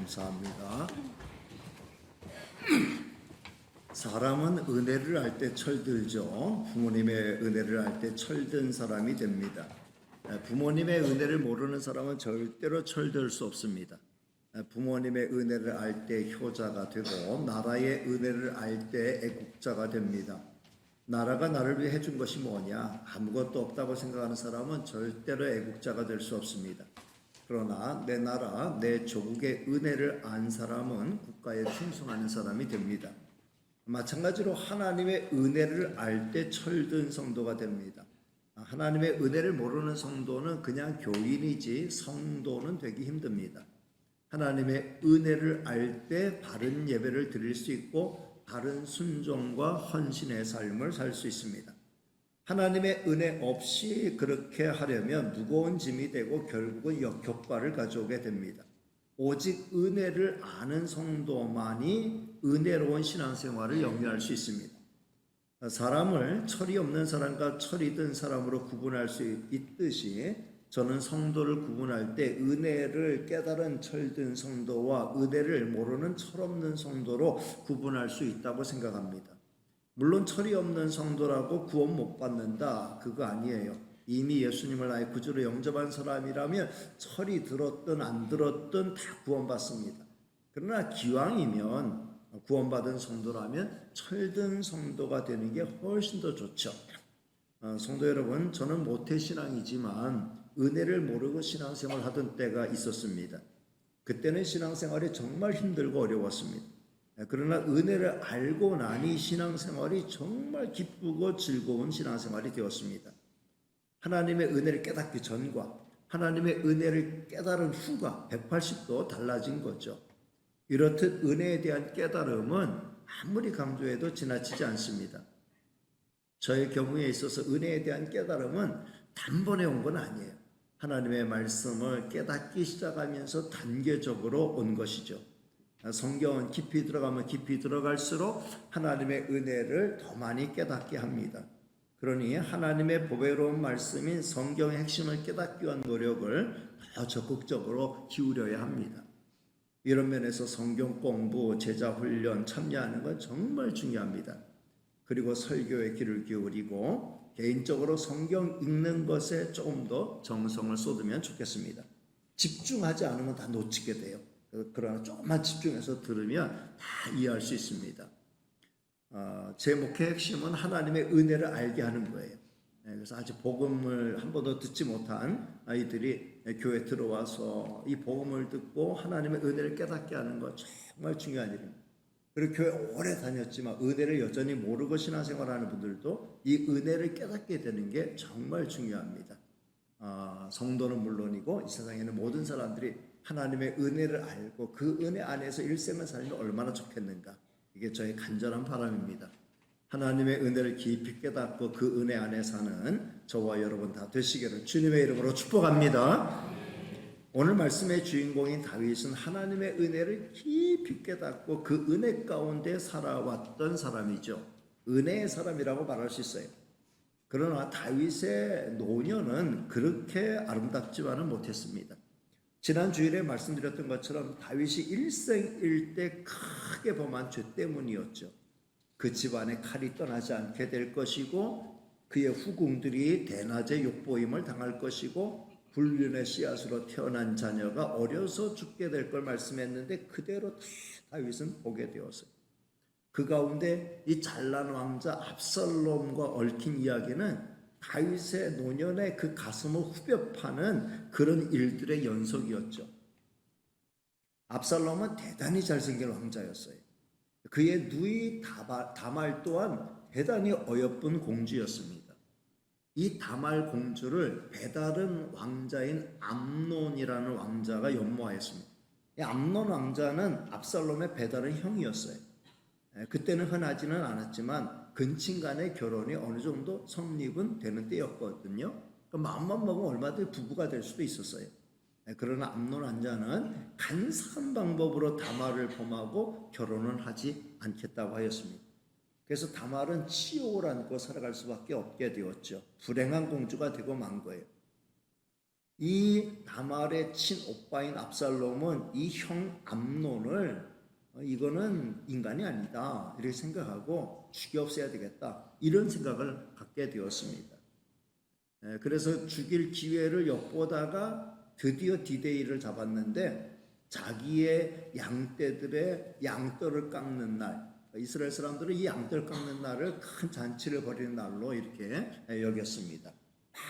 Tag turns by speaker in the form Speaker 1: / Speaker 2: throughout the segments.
Speaker 1: 감사합니다. 사람은 은혜를 알 때 철들죠. 부모님의 은혜를 알 때 철든 사람이 됩니다. 부모님의 은혜를 모르는 사람은 절대로 철들 수 없습니다. 부모님의 은혜를 알 때 효자가 되고 나라의 은혜를 알 때 애국자가 됩니다. 나라가 나를 위해 해준 것이 뭐냐? 아무것도 없다고 생각하는 사람은 절대로 애국자가 될 수 없습니다. 그러나 내 나라, 내 조국의 은혜를 안 사람은 국가에 충성하는 사람이 됩니다. 마찬가지로 하나님의 은혜를 알 때 철든 성도가 됩니다. 하나님의 은혜를 모르는 성도는 그냥 교인이지 성도는 되기 힘듭니다. 하나님의 은혜를 알 때 바른 예배를 드릴 수 있고 바른 순종과 헌신의 삶을 살 수 있습니다. 하나님의 은혜 없이 그렇게 하려면 무거운 짐이 되고 결국은 역효과를 가져오게 됩니다. 오직 은혜를 아는 성도만이 은혜로운 신앙생활을 영위할 수 있습니다. 사람을 철이 없는 사람과 철이 든 사람으로 구분할 수 있듯이 저는 성도를 구분할 때 은혜를 깨달은 철든 성도와 은혜를 모르는 철없는 성도로 구분할 수 있다고 생각합니다. 물론 철이 없는 성도라고 구원 못 받는다, 그거 아니에요. 이미 예수님을 나의 구주로 영접한 사람이라면 철이 들었든 안 들었든 다 구원받습니다. 그러나 기왕이면 구원받은 성도라면 철든 성도가 되는 게 훨씬 더 좋죠. 성도 여러분, 저는 모태신앙이지만 은혜를 모르고 신앙생활 하던 때가 있었습니다. 그때는 신앙생활이 정말 힘들고 어려웠습니다. 그러나 은혜를 알고 나니 신앙생활이 정말 기쁘고 즐거운 신앙생활이 되었습니다. 하나님의 은혜를 깨닫기 전과 하나님의 은혜를 깨달은 후가 180도 달라진 거죠. 이렇듯 은혜에 대한 깨달음은 아무리 강조해도 지나치지 않습니다. 저의 경우에 있어서 은혜에 대한 깨달음은 단번에 온 건 아니에요. 하나님의 말씀을 깨닫기 시작하면서 단계적으로 온 것이죠. 성경은 깊이 들어가면 깊이 들어갈수록 하나님의 은혜를 더 많이 깨닫게 합니다. 그러니 하나님의 보배로운 말씀인 성경의 핵심을 깨닫기 위한 노력을 더 적극적으로 기울여야 합니다. 이런 면에서 성경 공부, 제자 훈련 참여하는 건 정말 중요합니다. 그리고 설교에 귀를 기울이고 개인적으로 성경 읽는 것에 조금 더 정성을 쏟으면 좋겠습니다. 집중하지 않으면 다 놓치게 돼요. 그러나 조금만 집중해서 들으면 다 이해할 수 있습니다. 제 목회의 핵심은 하나님의 은혜를 알게 하는 거예요. 그래서 아직 복음을 한 번도 듣지 못한 아이들이 교회 들어와서 이 복음을 듣고 하나님의 은혜를 깨닫게 하는 것 정말 중요한 일입니다. 그리고 교회 오래 다녔지만 은혜를 여전히 모르고 신앙생활하는 분들도 이 은혜를 깨닫게 되는 게 정말 중요합니다. 성도는 물론이고 이 세상에는 모든 사람들이 하나님의 은혜를 알고 그 은혜 안에서 일생을 살면 얼마나 좋겠는가. 이게 저의 간절한 바람입니다. 하나님의 은혜를 깊이 깨닫고 그 은혜 안에 사는 저와 여러분 다 되시기를 주님의 이름으로 축복합니다. 오늘 말씀의 주인공인 다윗은 하나님의 은혜를 깊이 깨닫고 그 은혜 가운데 살아왔던 사람이죠. 은혜의 사람이라고 말할 수 있어요. 그러나 다윗의 노년은 그렇게 아름답지만은 못했습니다. 지난 주일에 말씀드렸던 것처럼 다윗이 일생일대 크게 범한 죄 때문이었죠. 그 집안에 칼이 떠나지 않게 될 것이고 그의 후궁들이 대낮에 욕보임을 당할 것이고 불륜의 씨앗으로 태어난 자녀가 어려서 죽게 될 걸 말씀했는데 그대로 다윗은 보게 되었어요. 그 가운데 이 잘난 왕자 압살롬과 얽힌 이야기는 다윗의 노년의 그 가슴을 후벼 파는 그런 일들의 연속이었죠. 압살롬은 대단히 잘생긴 왕자였어요. 그의 누이 다말 또한 대단히 어여쁜 공주였습니다. 이 다말 공주를 배다른 왕자인 암논이라는 왕자가 연모하였습니다. 이 암논 왕자는 압살롬의 배다른 형이었어요. 그때는 흔하지는 않았지만 근친 간의 결혼이 어느 정도 성립은 되는 때였거든요. 마음만 먹으면 얼마든지 부부가 될 수도 있었어요. 그러나 암논 왕자는 간사한 방법으로 다말을 범하고 결혼은 하지 않겠다고 하였습니다. 그래서 다말은 치욕을 안고 살아갈 수밖에 없게 되었죠. 불행한 공주가 되고 만 거예요. 이 다말의 친오빠인 압살롬은 이 형 암논을 이거는 인간이 아니다 이렇게 생각하고 죽여 없애야 되겠다 이런 생각을 갖게 되었습니다. 그래서 죽일 기회를 엿보다가 드디어 디데이를 잡았는데 자기의 양떼들의 양떼를 깎는 날, 이스라엘 사람들은 이 양떼를 깎는 날을 큰 잔치를 벌이는 날로 이렇게 여겼습니다.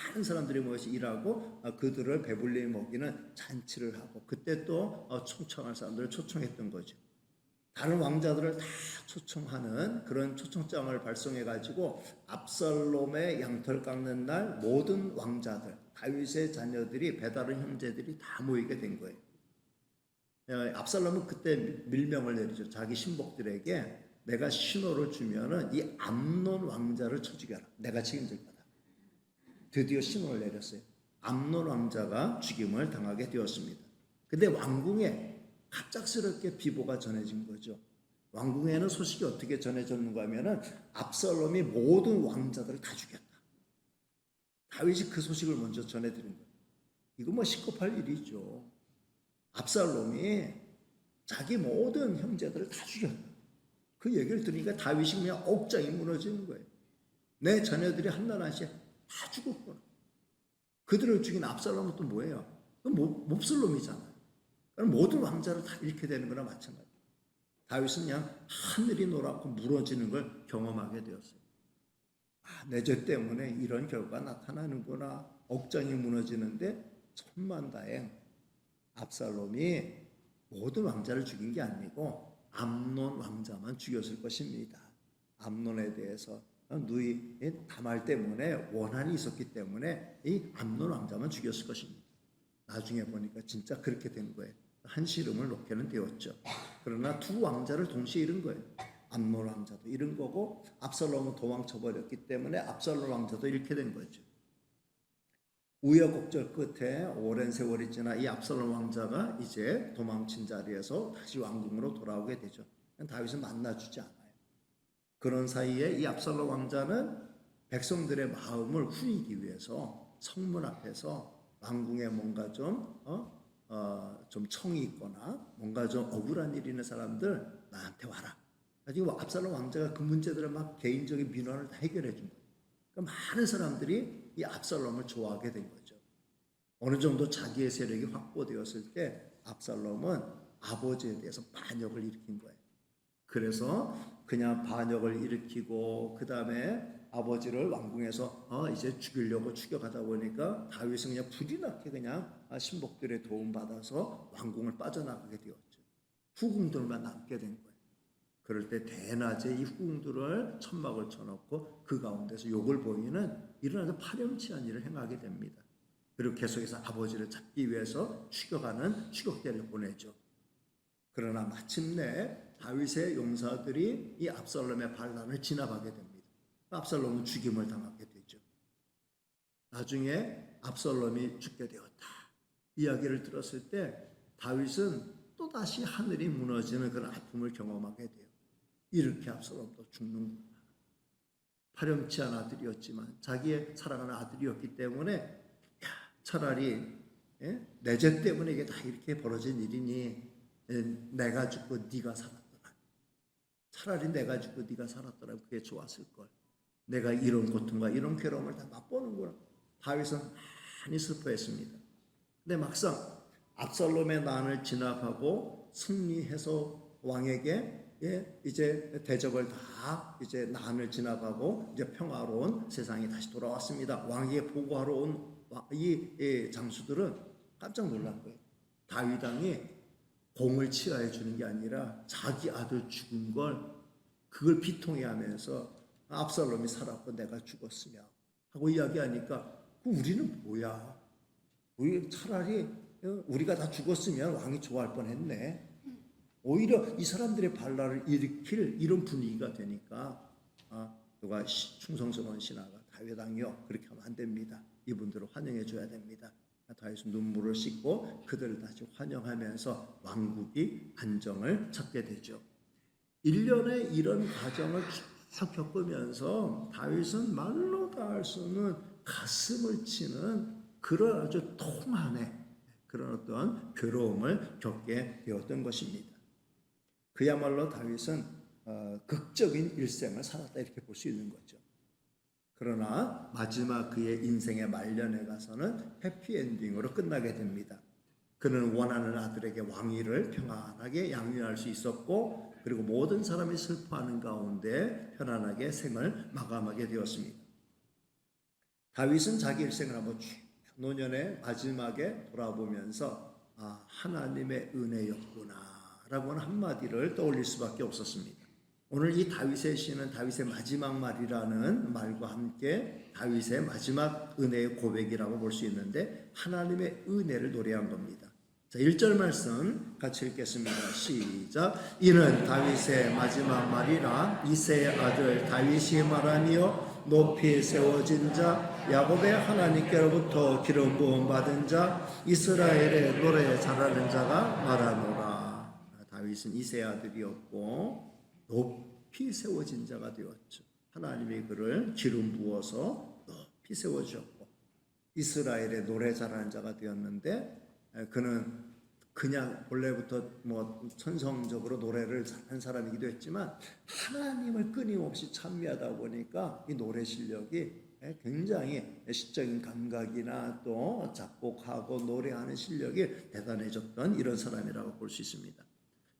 Speaker 1: 많은 사람들이 모여서 일하고 그들을 배불리 먹이는 잔치를 하고 그때 또 초청할 사람들을 초청했던 거죠. 다른 왕자들을 다 초청하는 그런 초청장을 발송해 가지고 압살롬의 양털 깎는 날 모든 왕자들, 다윗의 자녀들이 배다른 형제들이 다 모이게 된 거예요. 압살롬은 그때 밀명을 내리죠. 자기 신복들에게 내가 신호를 주면은 이 암논 왕자를 쳐 죽여라. 내가 책임질 거다. 드디어 신호를 내렸어요. 암논 왕자가 죽임을 당하게 되었습니다. 근데 왕궁에 갑작스럽게 비보가 전해진 거죠. 왕궁에는 소식이 어떻게 전해졌는가 하면은 압살롬이 모든 왕자들을 다 죽였다. 다윗이 그 소식을 먼저 전해드린 거예요. 이거 뭐 시급할 일이죠. 압살롬이 자기 모든 형제들을 다 죽였다. 그 얘기를 들으니까 다윗이 그냥 억장이 무너지는 거예요. 내 자녀들이 한나라시에 다 죽었구나. 그들을 죽인 압살롬은 또 뭐예요? 몹쓸놈이잖아요. 모든 왕자를 다 잃게 되는 거나 마찬가지예요. 다윗은 그냥 하늘이 노랗고 무너지는 걸 경험하게 되었어요. 내 죄 때문에 이런 결과가 나타나는구나. 억장이 무너지는데 천만다행 압살롬이 모든 왕자를 죽인 게 아니고 암논 왕자만 죽였을 것입니다. 암논에 대해서 누이 다말 때문에 원한이 있었기 때문에 이 암논 왕자만 죽였을 것입니다. 나중에 보니까 진짜 그렇게 된 거예요. 한시름을 놓게는 되었죠. 그러나 두 왕자를 동시에 잃은 거예요. 암논 왕자도 잃은 거고 압살롬은 도망쳐 버렸기 때문에 압살롬 왕자도 잃게 된 거죠. 우여곡절 끝에 오랜 세월이 지나 이 압살롬 왕자가 이제 도망친 자리에서 다시 왕궁으로 돌아오게 되죠. 다윗은 만나주지 않아요. 그런 사이에 이 압살롬 왕자는 백성들의 마음을 후리기 위해서 성문 앞에서 왕궁에 뭔가 좀 청이 있거나 뭔가 좀 억울한 일 있는 사람들 나한테 와라. 가지고 압살롬 왕자가 그 문제들을 막 개인적인 민원을 다 해결해 준 거예요. 그러니까 많은 사람들이 이 압살롬을 좋아하게 된 거죠. 어느 정도 자기의 세력이 확보되었을 때 압살롬은 아버지에 대해서 반역을 일으킨 거예요. 그래서 그냥 반역을 일으키고 그 다음에 아버지를 왕궁에서 이제 죽이려고 추격하다 보니까 다윗은 그냥 불이 나게 그냥 신복들의 도움 받아서 왕궁을 빠져나가게 되었죠. 후궁들만 남게 된 거예요. 그럴 때 대낮에 이 후궁들을 천막을 쳐놓고 그 가운데서 욕을 보이는 이런 아주 파렴치한 일을 행하게 됩니다. 그리고 계속해서 아버지를 잡기 위해서 추격하는 추격대를 보내죠. 그러나 마침내 다윗의 용사들이 이 압살롬의 반란을 진압하게 됩니다. 압살롬은 죽임을 당하게 되죠. 나중에 압살롬이 죽게 되었다. 이야기를 들었을 때 다윗은 또다시 하늘이 무너지는 그런 아픔을 경험하게 돼요. 이렇게 압살롬도 죽는구나. 파렴치한 아들이었지만 자기의 사랑하는 아들이었기 때문에 차라리 내 죄 때문에 이게 다 이렇게 벌어진 일이니 내가 죽고 네가 살았더라. 차라리 내가 죽고 네가 살았더라. 그게 좋았을걸. 내가 이런 고통과 이런 괴로움을 다 맛보는구나. 다윗은 많이 슬퍼했습니다. 근데 막상 압살롬의 난을 진압하고 승리해서 왕에게 이제 대적을 다 이제 난을 진압하고 이제 평화로운 세상이 다시 돌아왔습니다. 왕에게 보고하러 온 이 장수들은 깜짝 놀란 거예요. 다윗 왕이 공을 치하해 주는 게 아니라 자기 아들 죽은 걸 그걸 비통해하면서 압살롬이 살았고 내가 죽었으며 하고 이야기하니까 우리는 뭐야? 우리 차라리 우리가 다 죽었으면 왕이 좋아할 뻔했네. 오히려 이 사람들의 반란을 일으킬 이런 분위기가 되니까 누가 충성스러운 신하가 다윗 왕이요 그렇게 하면 안 됩니다. 이분들을 환영해 줘야 됩니다. 다윗은 눈물을 씻고 그들을 다시 환영하면서 왕국이 안정을 찾게 되죠. 1년의 이런 과정을 쭉 겪으면서 다윗은 말로 다 할 수 없는 가슴을 치는 그런 아주 통한의 그런 어떤 괴로움을 겪게 되었던 것입니다. 그야말로 다윗은 극적인 일생을 살았다 이렇게 볼 수 있는 거죠. 그러나 마지막 그의 인생의 말년에 가서는 해피엔딩으로 끝나게 됩니다. 그는 원하는 아들에게 왕위를 평안하게 양육할 수 있었고, 그리고 모든 사람이 슬퍼하는 가운데 편안하게 생을 마감하게 되었습니다. 다윗은 자기 일생을 한번 쭉 노년의 마지막에 돌아보면서 하나님의 은혜였구나 라고는 한마디를 떠올릴 수밖에 없었습니다. 오늘 이 다윗의 시는 다윗의 마지막 말이라는 말과 함께 다윗의 마지막 은혜의 고백이라고 볼 수 있는데, 하나님의 은혜를 노래한 겁니다. 자, 1절 말씀 같이 읽겠습니다. 시작. 이는 다윗의 마지막 말이라 이새의 아들 다윗이 말하니요 높이 세워진 자 야곱의 하나님께로부터 기름 부음 받은 자 이스라엘의 노래 잘하는 자가 말하노라. 다윗은 이새의 아들이었고 높이 세워진 자가 되었죠. 하나님이 그를 기름 부어서 높이 세워주었고 이스라엘의 노래 잘하는 자가 되었는데, 그는 그냥 본래부터 천성적으로 노래를 잘하는 사람이기도 했지만 하나님을 끊임없이 찬미하다 보니까 이 노래 실력이 굉장히 시적인 감각이나 또 작곡하고 노래하는 실력이 대단해졌던 이런 사람이라고 볼 수 있습니다.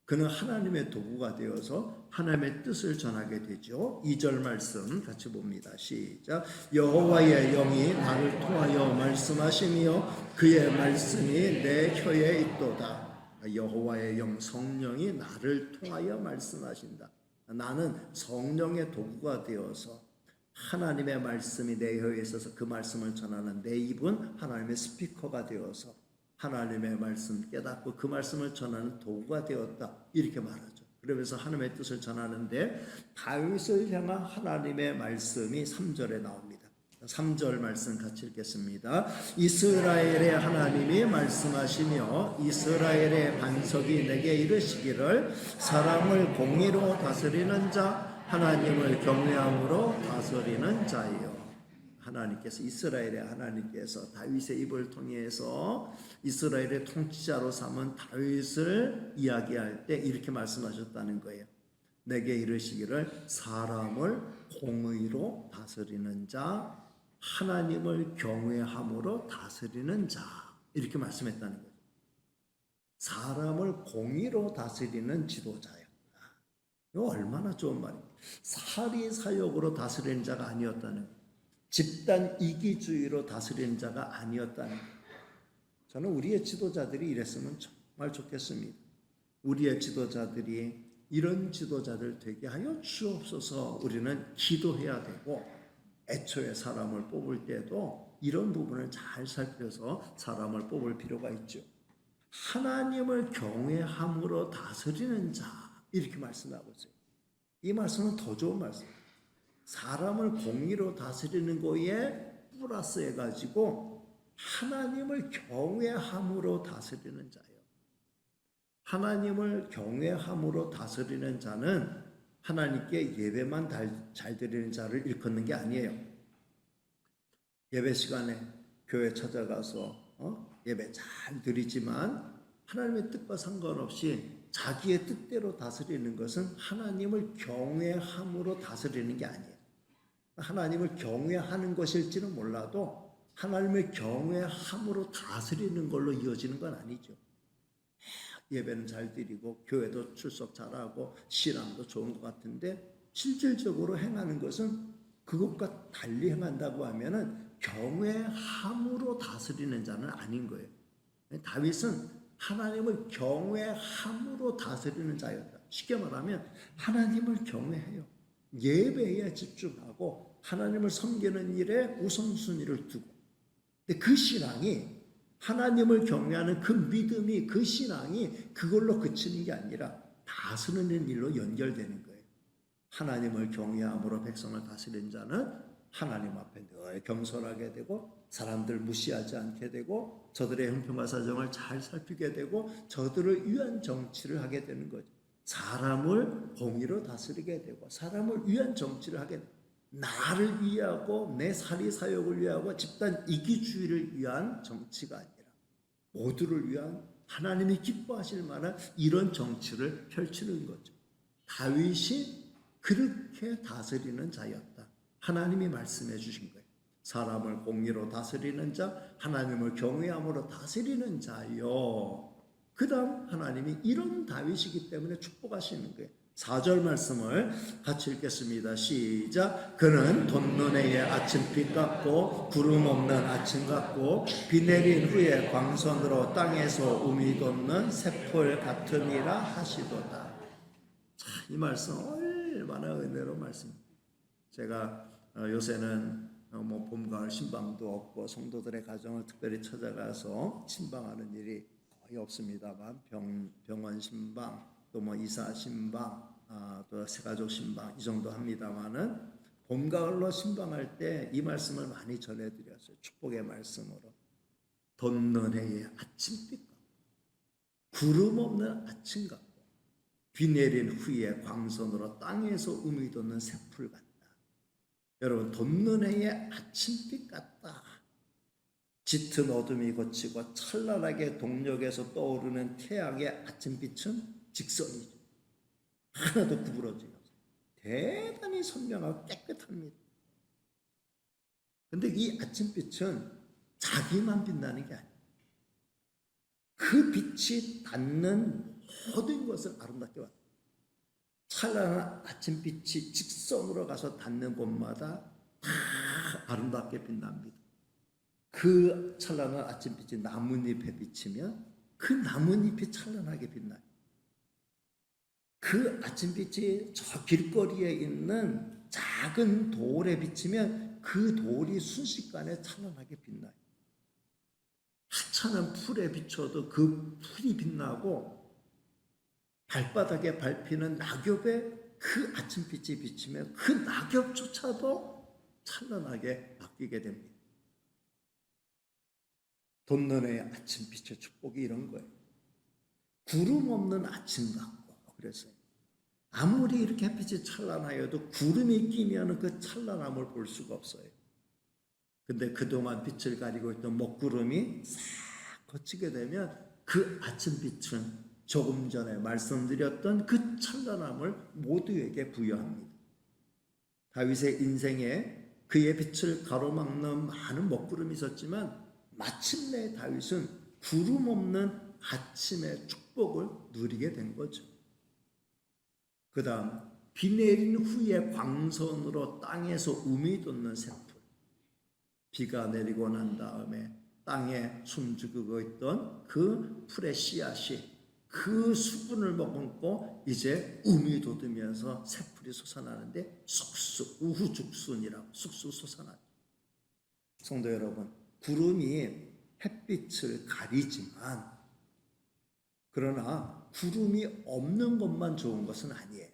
Speaker 1: 그는 하나님의 도구가 되어서 하나님의 뜻을 전하게 되죠. 2절 말씀 같이 봅니다. 시작. 여호와의 영이 나를 통하여 말씀하시며 그의 말씀이 내 혀에 있도다. 여호와의 영, 성령이 나를 통하여 말씀하신다. 나는 성령의 도구가 되어서 하나님의 말씀이 내 혀에 있어서 그 말씀을 전하는 내 입은 하나님의 스피커가 되어서 하나님의 말씀 깨닫고 그 말씀을 전하는 도구가 되었다 이렇게 말하죠. 그러면서 하나님의 뜻을 전하는데 다윗을 향한 하나님의 말씀이 3절에 나옵니다. 3절 말씀 같이 읽겠습니다. 이스라엘의 하나님이 말씀하시며 이스라엘의 반석이 내게 이르시기를 사람을 공의로 다스리는 자 하나님을 경외함으로 다스리는 자요. 하나님께서 이스라엘의 하나님께서 다윗의 입을 통해서 이스라엘의 통치자로 삼은 다윗을 이야기할 때 이렇게 말씀하셨다는 거예요. 내게 이르시기를 사람을 공의로 다스리는 자 하나님을 경외함으로 다스리는 자 이렇게 말씀했다는 거예요. 사람을 공의로 다스리는 지도자예요. 이거 얼마나 좋은 말입니까? 사리사욕으로 다스리는 자가 아니었다는 거예요. 집단 이기주의로 다스리는 자가 아니었다는 거예요. 저는 우리의 지도자들이 이랬으면 정말 좋겠습니다. 우리의 지도자들이 이런 지도자들 되게 하여 주옵소서. 우리는 기도해야 되고 애초에 사람을 뽑을 때도 이런 부분을 잘 살펴서 사람을 뽑을 필요가 있죠. 하나님을 경외함으로 다스리는 자 이렇게 말씀하고 있어요. 이 말씀은 더 좋은 말씀이에요. 사람을 공의로 다스리는 거에 플러스 해가지고 하나님을 경외함으로 다스리는 자예요. 하나님을 경외함으로 다스리는 자는 하나님께 예배만 잘 드리는 자를 일컫는 게 아니에요. 예배 시간에 교회 찾아가서 예배 잘 드리지만 하나님의 뜻과 상관없이 자기의 뜻대로 다스리는 것은 하나님을 경외함으로 다스리는 게 아니에요. 하나님을 경외하는 것일지는 몰라도 하나님을 경외함으로 다스리는 걸로 이어지는 건 아니죠. 예배는 잘 드리고 교회도 출석 잘하고 신앙도 좋은 것 같은데 실질적으로 행하는 것은 그것과 달리 행한다고 하면은 경외함으로 다스리는 자는 아닌 거예요. 다윗은 하나님을 경외함으로 다스리는 자였다. 쉽게 말하면 하나님을 경외해요. 예배에 집중하고 하나님을 섬기는 일에 우선순위를 두고, 근데 그 신앙이 하나님을 경외하는 그 믿음이 그 신앙이 그걸로 그치는 게 아니라 다스리는 일로 연결되는 거예요. 하나님을 경외함으로 백성을 다스리는 자는 하나님 앞에 늘 겸손하게 되고 사람들 무시하지 않게 되고 저들의 형편과 사정을 잘 살피게 되고 저들을 위한 정치를 하게 되는 거죠. 사람을 공의로 다스리게 되고 사람을 위한 정치를 하게 되고 나를 위하고 내 사리 사욕을 위하고 집단 이기주의를 위한 정치가 아니라 모두를 위한 하나님이 기뻐하실 만한 이런 정치를 펼치는 거죠. 다윗이 그렇게 다스리는 자였다. 하나님이 말씀해 주신 거예요. 사람을 공의로 다스리는 자, 하나님을 경외함으로 다스리는 자요. 그 다음 하나님이 이런 다윗이기 때문에 축복하시는 거예요. 4절 말씀을 같이 읽겠습니다. 시작. 그는 돋는 해의 아침빛 같고 구름 없는 아침 같고 비 내린 후에 광선으로 땅에서 우미 돋는 새풀 같음이라 하시도다. 자, 이 말씀 얼마나 은혜로운 말씀입니다. 제가 요새는 봄, 가을 신방도 없고 성도들의 가정을 특별히 찾아가서 신방하는 일이 거의 없습니다만 병원 신방 또 이사 신방 또 새가족 신방 이 정도 합니다만은 봄, 가을로 신방할 때 이 말씀을 많이 전해드렸어요. 축복의 말씀으로. 돋는 해의 아침빛 같고 구름 없는 아침 같고 비 내린 후에 광선으로 땅에서 우미 돋는 새풀 같다. 여러분, 돋는 해의 아침빛 같다. 짙은 어둠이 걷히고 찬란하게 동력에서 떠오르는 태양의 아침빛은 직선이죠. 하나도 구부러지지 않아요. 대단히 선명하고 깨끗합니다. 그런데 이 아침빛은 자기만 빛나는 게 아니에요. 그 빛이 닿는 모든 것을 아름답게 왔다. 찬란한 아침빛이 직선으로 가서 닿는 곳마다 다 아름답게 빛납니다. 그 찬란한 아침빛이 나뭇잎에 비치면 그 나뭇잎이 찬란하게 빛나요. 그 아침빛이 저 길거리에 있는 작은 돌에 비치면 그 돌이 순식간에 찬란하게 빛나요. 하찮은 풀에 비춰도 그 풀이 빛나고 발바닥에 밟히는 낙엽에 그 아침빛이 비치면 그 낙엽조차도 찬란하게 바뀌게 됩니다. 돋는 해의 아침빛의 축복이 이런 거예요. 구름 없는 아침 같고 그랬어요. 아무리 이렇게 햇빛이 찬란하여도 구름이 끼면 그 찬란함을 볼 수가 없어요. 근데 그동안 빛을 가리고 있던 먹구름이 싹 거치게 되면 그 아침빛은 조금 전에 말씀드렸던 그 찬란함을 모두에게 부여합니다. 다윗의 인생에 그의 빛을 가로막는 많은 먹구름이 있었지만 마침내 다윗은 구름 없는 아침의 축복을 누리게 된 거죠. 그 다음 비 내린 후에 광선으로 땅에서 우미 돋는 새풀. 비가 내리고 난 다음에 땅에 숨죽이고 있던 그 풀의 씨앗이 그 수분을 머금고 이제 우미 돋으면서 새풀이 솟아나는데 쑥쑥 우후죽순이라고 쑥쑥 솟아나죠. 성도 여러분, 구름이 햇빛을 가리지만 그러나 구름이 없는 것만 좋은 것은 아니에요.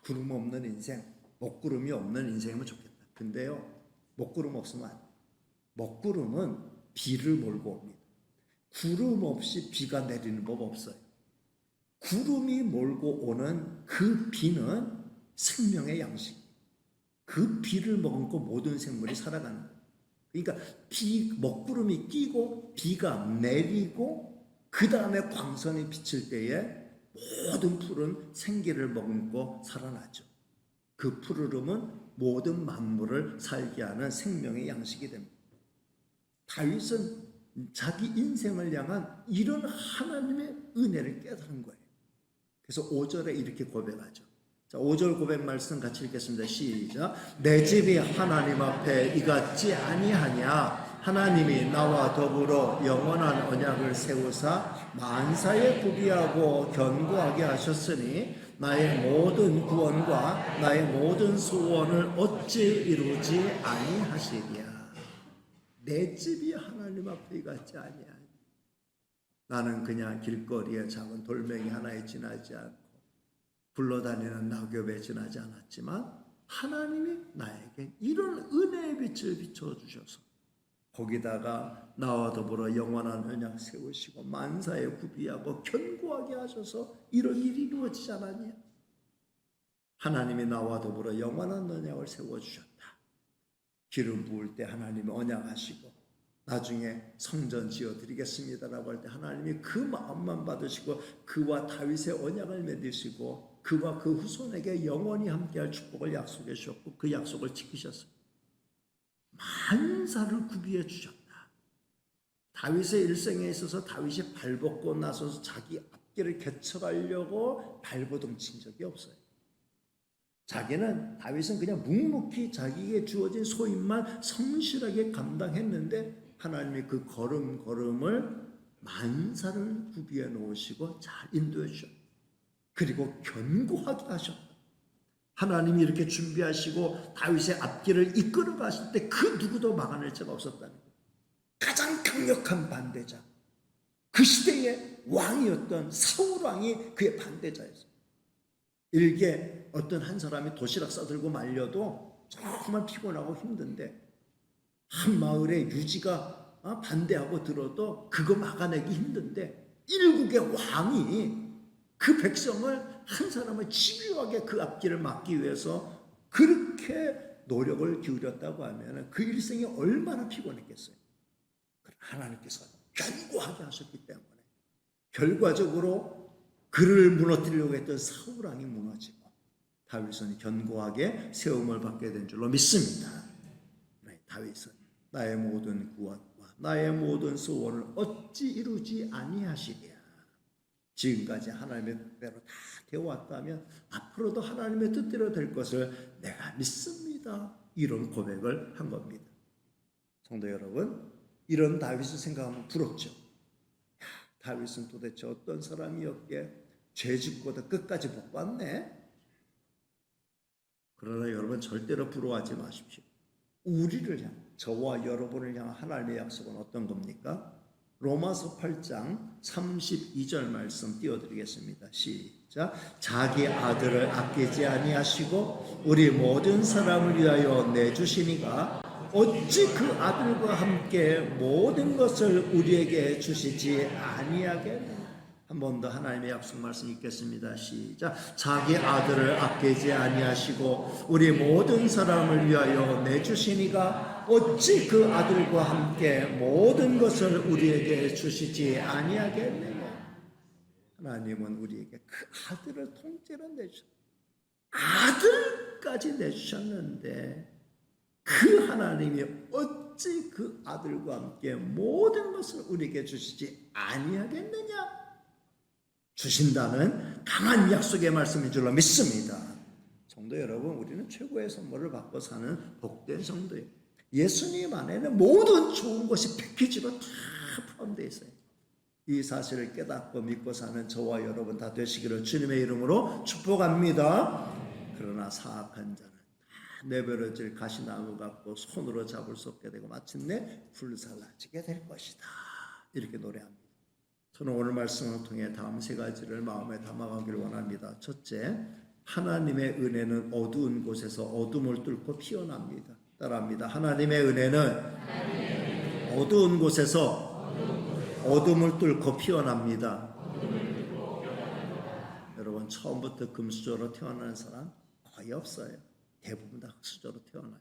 Speaker 1: 구름 없는 인생, 먹구름이 없는 인생이면 좋겠다. 근데요, 먹구름 없으면 안 돼요. 먹구름은 비를 몰고 옵니다. 구름 없이 비가 내리는 법 없어요. 구름이 몰고 오는 그 비는 생명의 양식. 그 비를 머금고 모든 생물이 살아가는 거예요. 그러니까 먹구름이 끼고 비가 내리고 그 다음에 광선이 비칠 때에 모든 풀은 생기를 머금고 살아나죠. 그 푸르름은 모든 만물을 살게 하는 생명의 양식이 됩니다. 다윗은 자기 인생을 향한 이런 하나님의 은혜를 깨달은 거예요. 그래서 5절에 이렇게 고백하죠. 자, 5절 고백 말씀 같이 읽겠습니다. 시작. 내 집이 하나님 앞에 이같지 아니하냐. 하나님이 나와 더불어 영원한 언약을 세우사 만사에 구비하고 견고하게 하셨으니 나의 모든 구원과 나의 모든 소원을 어찌 이루지 아니하시랴. 내 집이 하나님 앞에 이같지 아니하냐. 나는 그냥 길거리에 작은 돌멩이 하나에 지나지 않고 굴러다니는 낙엽에 지나지 않았지만 하나님이 나에게 이런 은혜의 빛을 비춰주셔서 거기다가 나와 더불어 영원한 언약 세우시고 만사에 구비하고 견고하게 하셔서 이런 일이 이루어지지 않았냐. 하나님이 나와 더불어 영원한 언약을 세워주셨다. 기름 부을 때 하나님이 언약하시고 나중에 성전 지어드리겠습니다라고 할 때 하나님이 그 마음만 받으시고 그와 다윗의 언약을 맺으시고 그와 그 후손에게 영원히 함께할 축복을 약속해 주셨고 그 약속을 지키셨습니다. 만사를 구비해 주셨다. 다윗의 일생에 있어서 다윗이 발벗고 나서서 자기 앞길을 개척하려고 발버둥 친 적이 없어요. 다윗은 그냥 묵묵히 자기에게 주어진 소임만 성실하게 감당했는데 하나님이 그 걸음걸음을 만사를 구비해 놓으시고 잘 인도해 주셨다. 그리고 견고하게 하셨다. 하나님이 이렇게 준비하시고 다윗의 앞길을 이끌어 가실 때 그 누구도 막아낼 자가 없었다는 거예요. 가장 강력한 반대자, 그 시대의 왕이었던 사울 왕이 그의 반대자였어요. 일개 어떤 한 사람이 도시락 싸들고 말려도 정말 피곤하고 힘든데 한 마을의 유지가 반대하고 들어도 그거 막아내기 힘든데 일국의 왕이 그 백성을 한 사람을 집요하게 그 앞길을 막기 위해서 그렇게 노력을 기울였다고 하면 그 일생이 얼마나 피곤했겠어요. 하나님께서 견고하게 하셨기 때문에 결과적으로 그를 무너뜨리려고 했던 사울 왕이 무너지고 다윗은 견고하게 세움을 받게 된 줄로 믿습니다. 다윗은 나의 모든 구원과 나의 모든 소원을 어찌 이루지 아니하시랴. 지금까지 하나님의 뜻대로 다 되어왔다면 앞으로도 하나님의 뜻대로 될 것을 내가 믿습니다. 이런 고백을 한 겁니다. 성도 여러분, 이런 다윗을 생각하면 부럽죠. 다윗은 도대체 어떤 사람이었기에 죄 짓고도 끝까지 못 봤네. 그러나 여러분 절대로 부러워하지 마십시오. 우리를 향한, 저와 여러분을 향한 하나님의 약속은 어떤 겁니까? 로마서 8장 32절 말씀 띄워드리겠습니다. 시작. 자기 아들을 아끼지 아니하시고 우리 모든 사람을 위하여 내주시니가 어찌 그 아들과 함께 모든 것을 우리에게 주시지 아니하겠느냐. 한 번 더 하나님의 약속 말씀 읽겠습니다. 시작. 자기 아들을 아끼지 아니하시고 우리 모든 사람을 위하여 내주시니가 어찌 그 아들과 함께 모든 것을 우리에게 주시지 아니하겠느냐. 하나님은 우리에게 그 아들을 통째로 내주셨어요. 아들까지 내주셨는데 그 하나님이 어찌 그 아들과 함께 모든 것을 우리에게 주시지 아니하겠느냐. 주신다는 강한 약속의 말씀인 줄로 믿습니다. 성도 여러분, 우리는 최고의 선물을 받고 사는 복된 성도예요. 예수님 안에는 모든 좋은 것이 패키지로 다 포함되어 있어요. 이 사실을 깨닫고 믿고 사는 저와 여러분 다 되시기를 주님의 이름으로 축복합니다. 그러나 사악한 자는 다 내버려질 가시나무 같고 손으로 잡을 수 없게 되고 마침내 불살라지게 될 것이다. 이렇게 노래합니다. 저는 오늘 말씀을 통해 다음 세 가지를 마음에 담아가기를 원합니다. 첫째, 하나님의 은혜는 어두운 곳에서 어둠을 뚫고 피어납니다. 따라합니다. 하나님의 은혜는 어두운 곳에서 어둠을 뚫고 피어납니다. 여러분, 처음부터 금수저로 태어나는 사람 거의 없어요. 대부분 다 흑수저로 태어나요.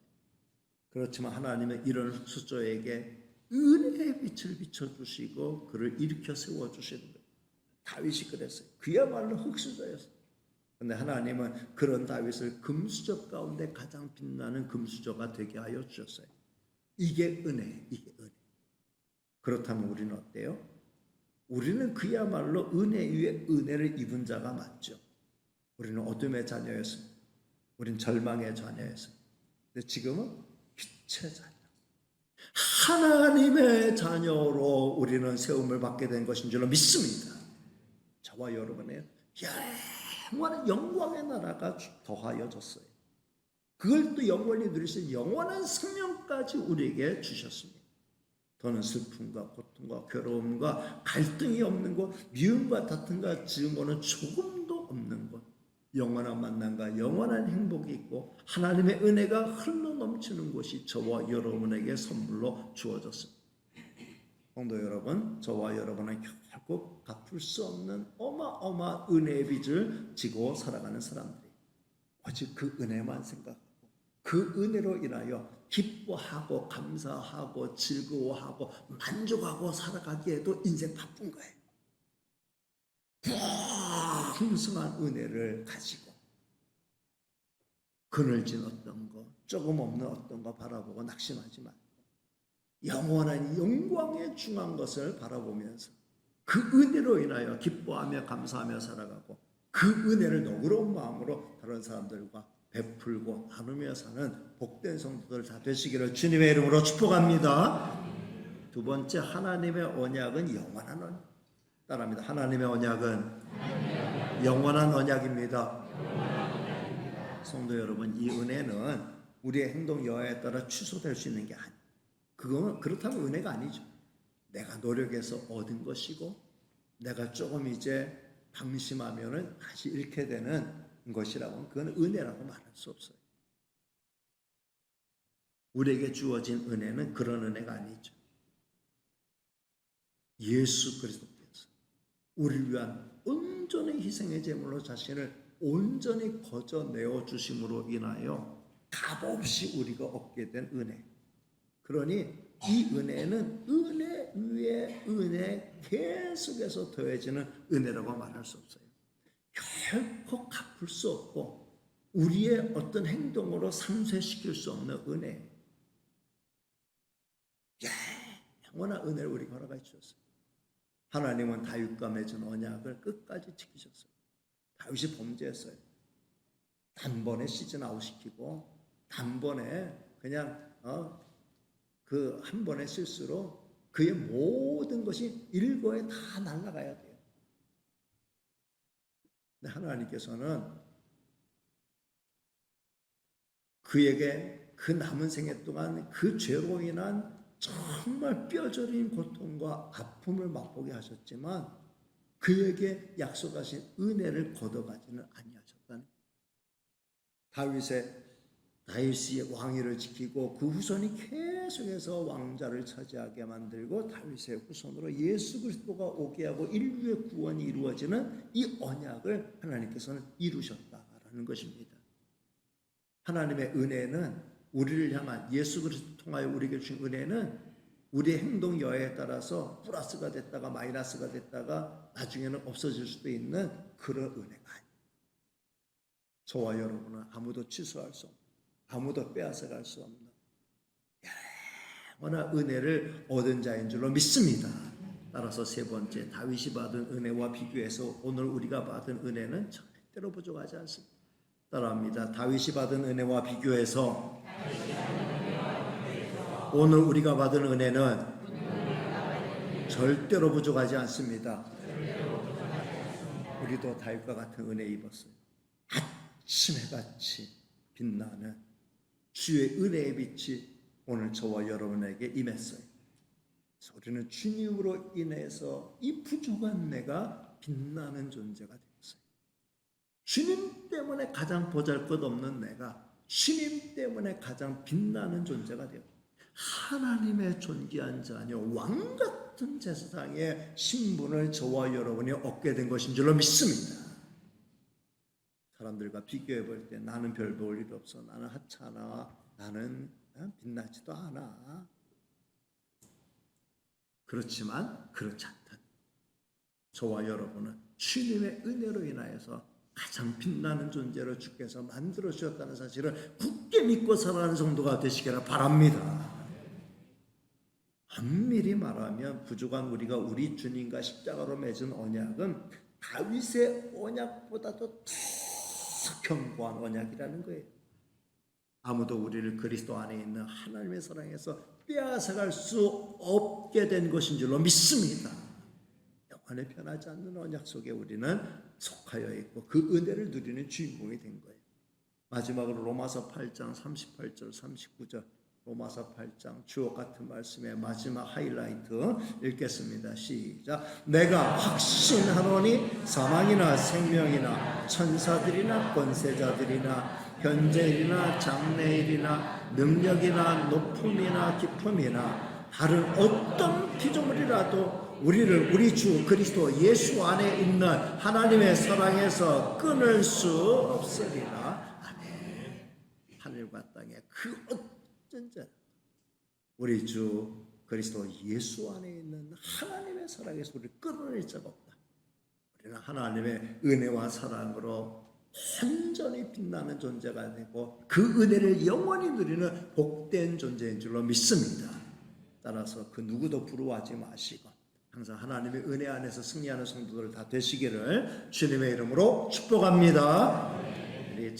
Speaker 1: 그렇지만 하나님은 이런 흑수저에게 은혜의 빛을 비춰주시고 그를 일으켜 세워주시는 거예요. 다윗이 그랬어요. 그야말로 흑수저였어요. 그런데 하나님은 그런 다윗을 금수저 가운데 가장 빛나는 금수저가 되게 하여 주셨어요. 이게 은혜, 이게 은혜. 그렇다면 우리는 어때요? 우리는 그야말로 은혜 위에 은혜를 입은 자가 맞죠. 우리는 어둠의 자녀였습니다. 우리는 절망의 자녀였어요. 근데 지금은 빛의 자녀. 하나님의 자녀로 우리는 세움을 받게 된 것인 줄로 믿습니다. 저와 여러분의 영원한 영광의 나라가 더하여졌어요. 그걸 또 영원히 누릴 수 있는 영원한 생명까지 우리에게 주셨습니다. 더는 슬픔과 고통과 괴로움과 갈등이 없는 곳, 미움과 다툼과 증오는 조금도 없는 곳, 영원한 만남과 영원한 행복이 있고 하나님의 은혜가 흘러 넘치는 곳이 저와 여러분에게 선물로 주어졌습니다. 성도 여러분, 저와 여러분은 결국 갚을 수 없는 어마어마한 은혜의 빚을 지고 살아가는 사람들이 오직 그 은혜만 생각하고 그 은혜로 인하여 기뻐하고 감사하고 즐거워하고 만족하고 살아가기에도 인생 바쁜 거예요. 풍성한 은혜를 가지고 그늘진 어떤 거, 조금 없는 어떤 거 바라보고 낙심하지 말고 영원한 영광에 중한 것을 바라보면서 그 은혜로 인하여 기뻐하며 감사하며 살아가고 그 은혜를 너그러운 마음으로 다른 사람들과 베풀고 나누며 사는 복된 성도들 다 되시기를 주님의 이름으로 축복합니다. 두 번째, 하나님의 언약은 영원한 언약. 따라합니다. 하나님의 언약은 영원한 언약입니다. 성도 여러분, 이 은혜는 우리의 행동 여하에 따라 취소될 수 있는 게 아니에요. 그건 그렇다면 은혜가 아니죠. 내가 노력해서 얻은 것이고 내가 조금 이제 방심하면은 다시 잃게 되는 것이라고는 그건 은혜라고 말할 수 없어요. 우리에게 주어진 은혜는 그런 은혜가 아니죠. 예수 그리스도께서 우리를 위한 온전히 희생의 제물로 자신을 온전히 거저내어 주심으로 인하여 값없이 우리가 얻게 된 은혜. 그러니 이 은혜는 은혜 위에 은혜 계속해서 더해지는 은혜라고 말할 수 없어요. 결코 갚을 수 없고 우리의 어떤 행동으로 상쇄시킬 수 없는 은혜. 영원한 은혜를 우리가 허락해 주셨어요. 하나님은 다윗과 맺은 언약을 끝까지 지키셨어요. 다윗이 범죄했어요. 단번에 시즌 아웃시키고 단번에 그냥 그 한 번의 실수로 그의 모든 것이 일거에 다 날아가야 돼요. 근데 하나님께서는 그에게 그 남은 생애 동안 그 죄로 인한 정말 뼈저린 고통과 아픔을 맛보게 하셨지만 그에게 약속하신 은혜를 걷어가지는 아니하셨다는 다윗이 왕위를 지키고 그 후손이 계속해서 왕자를 차지하게 만들고 다윗의 후손으로 예수 그리스도가 오게 하고 인류의 구원이 이루어지는 이 언약을 하나님께서는 이루셨다라는 것입니다. 하나님의 은혜는 우리를 향한 예수 그리스도 통하여 우리에게 주신 은혜는 우리의 행동 여하에 따라서 플러스가 됐다가 마이너스가 됐다가 나중에는 없어질 수도 있는 그런 은혜가 아니에요. 저와 여러분은 아무도 취소할 수 없는, 아무도 빼앗아갈 수 없는 영원한 은혜를 얻은 자인 줄로 믿습니다. 따라서 세 번째, 다윗이 받은 은혜와 비교해서 오늘 우리가 받은 은혜는 절대로 부족하지 않습니다. 따라합니다. 다윗이 받은 은혜와 비교해서 오늘 우리가 받은 은혜는 절대로 부족하지 않습니다. 우리도 다윗과 같은 은혜 입었어요. 아침해같이 빛나는 주의 은혜의 빛이 오늘 저와 여러분에게 임했어요. 우리는 주님으로 인해서 이 부족한 내가 빛나는 존재가 되었어요. 주님 때문에 가장 보잘것없는 내가 주님 때문에 가장 빛나는 존재가 되었고 하나님의 존귀한 자녀 왕같은 제사장의 신분을 저와 여러분이 얻게 된 것인 줄로 믿습니다. 사람들과 비교해 볼 때 나는 별 볼 일 없어, 나는 하찮아, 나는 빛나지도 않아. 그렇지만 그렇지 않다. 저와 여러분은 주님의 은혜로 인하여서 가장 빛나는 존재로 주께서 만들어 주셨다는 사실을 굳게 믿고 살아가는 성도가 되시기를 바랍니다. 엄밀히 말하면 부족한 우리가 우리 주님과 십자가로 맺은 언약은 다윗의 언약보다도 더 견고한 언약이라는 거예요. 아무도 우리를 그리스도 안에 있는 하나님의 사랑에서 빼앗아갈 수 없게 된 것인 줄로 믿습니다. 영원히 변하지 않는 언약 속에 우리는 속하여 있고 그 은혜를 누리는 주인공이 된 거예요. 마지막으로 로마서 8장 38절 39절 로마서 8장 주옥 같은 말씀의 마지막 하이라이트 읽겠습니다. 시작. 내가 확신하노니 사망이나 생명이나 천사들이나 권세자들이나 현재일이나 장래일이나 능력이나 높음이나 깊음이나 다른 어떤 피조물이라도 우리를 우리 주 그리스도 예수 안에 있는 하나님의 사랑에서 끊을 수 없으리라. 아멘. 하늘과 땅에 그 어떤 자 우리 주 그리스도 예수 안에 있는 하나님의 사랑에서 우리를 끌어낼 자가 없다. 우리는 하나님의 은혜와 사랑으로 완전히 빛나는 존재가 되고 그 은혜를 영원히 누리는 복된 존재인 줄로 믿습니다. 따라서 그 누구도 부러워하지 마시고 항상 하나님의 은혜 안에서 승리하는 성도들 다 되시기를 주님의 이름으로 축복합니다.